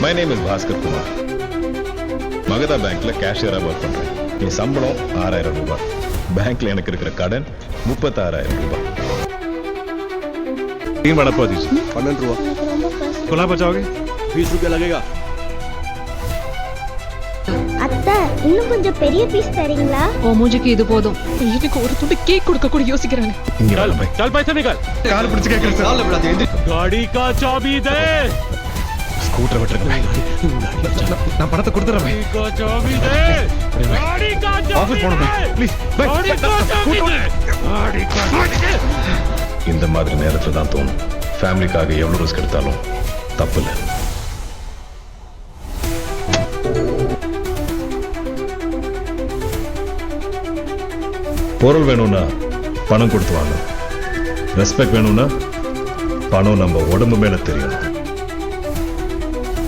My name is Bhaskar Kumar. Magadha பேங்க்ல கேஷியரா work பண்றேன். என் சம்பளம் 6000 ரூபாய். பேங்க்ல எனக்கு இருக்கிற கடன் 36,000 ரூபாய். 3 बड़ा पाव दीजिए. 12 रुपया. गुलाब बचाओगे? 20 रुपया लगेगा. அத்தை இன்னும் கொஞ்சம் பெரிய பீஸ் தரீங்களா? ஓ மூஞ்சிக்கு இது போதும். எனக்கு ஒரு துண்டு கேக் கொடுக்க கூட யோசிக்கிறானே. இங்க चल வாங்க பை. चल पैसे निकाल. கால் பிடிச்சு கேக்குறேன் சார். கால்ல விடாதே. गाड़ी का चाबी दे. ஸ்கூட்டர் விட்டுருங்க. நான் பணத்தை கொடுத்துறேன் பை. गाड़ी का चाबी दे. गाड़ी का ஆபீஸ் चाबी போணும் பை. दे. Please buy. गाड़ी का चाबी दे. गाड़ी का चाबी दे. இந்த மாதிரி நேரத்துல தான் தோணும், ஃபேமிலிக்காக எவ்வளவு ரிஸ்க் எடுத்தாலும் தப்பு இல்லை. பொருள் வேணும்னா பணம் கொடுத்து வாங்க. ரெஸ்பெக்ட் வேணும்னா பணம் நம்ம உடம்பு மேல தெரியும்.